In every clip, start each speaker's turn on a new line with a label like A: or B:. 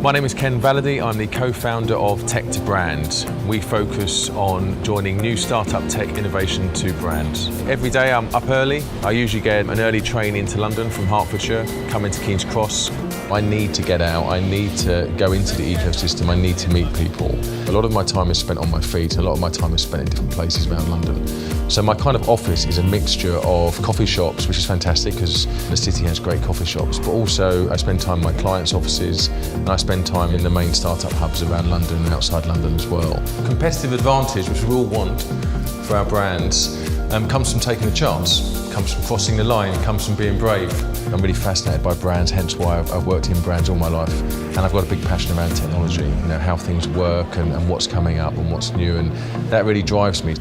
A: My name is Ken Valledy. I'm the co-founder of Tech2Brand. We focus on joining new startup tech innovation to brands. Every day I'm up early. I usually get an early train into London from Hertfordshire, come into King's Cross. I need to get out, I need to go into the ecosystem, I need to meet people. A lot of my time is spent on my feet, and a lot of my time is spent in different places around London. So my kind of office is a mixture of coffee shops, which is fantastic because the city has great coffee shops, but also I spend time in my clients' offices, and I spend time in the main startup hubs around London and outside London as well. Competitive advantage, which we all want for our brands, comes from taking a chance, comes from crossing the line, comes from being brave. I'm really fascinated by brands, hence why I've worked in brands all my life, and I've got a big passion around technology, how things work and what's coming up and what's new, and that really drives me.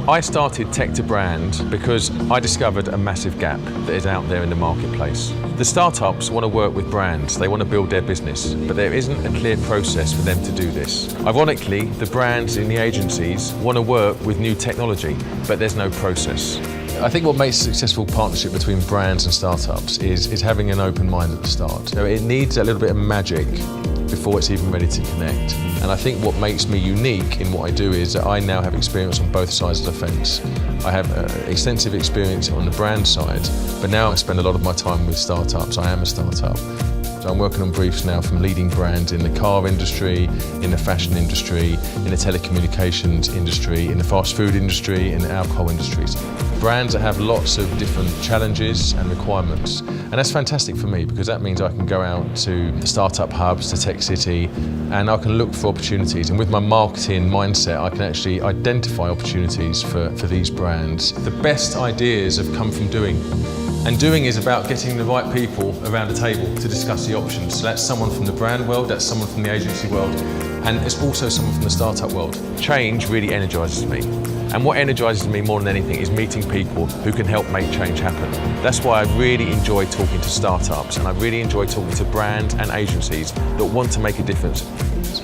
A: I started Tech2Brand because I discovered a massive gap that is out there in the marketplace. The startups want to work with brands, they want to build their business, but there isn't a clear process for them to do this. Ironically, the brands in the agencies want to work with new technology, but there's no process. I think what makes a successful partnership between brands and startups is having an open mind at the start. It needs a little bit of magic before it's even ready to connect. And I think what makes me unique in what I do is that I now have experience on both sides of the fence. I have extensive experience on the brand side, but now I spend a lot of my time with startups. I am a startup. So I'm working on briefs now from leading brands in the car industry, in the fashion industry, in the telecommunications industry, in the fast food industry, in the alcohol industries. Brands that have lots of different challenges and requirements. And that's fantastic for me because that means I can go out to the startup hubs, to Tech City, and I can look for opportunities. And with my marketing mindset, I can actually identify opportunities for these brands. The best ideas have come from doing. And doing is about getting the right people around a table to discuss the options. So that's someone from the brand world, that's someone from the agency world, and it's also someone from the startup world. Change really energises me. And what energises me more than anything is meeting people who can help make change happen. That's why I really enjoy talking to startups, and I really enjoy talking to brands and agencies that want to make a difference.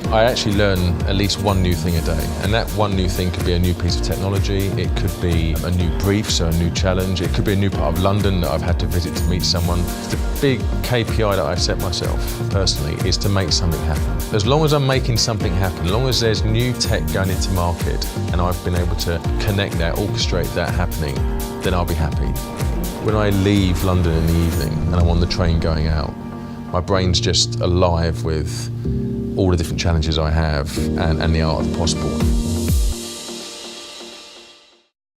A: I actually learn at least one new thing a day, and that one new thing could be a new piece of technology, it could be a new brief, so a new challenge, it could be a new part of London that I've had to visit to meet someone. The big KPI that I've set myself personally is to make something happen. As long as I'm making something happen, as long as there's new tech going into market and I've been able to connect that, orchestrate that happening, then I'll be happy. When I leave London in the evening and I'm on the train going out, my brain's just alive with all the different challenges I have and the art of the possible.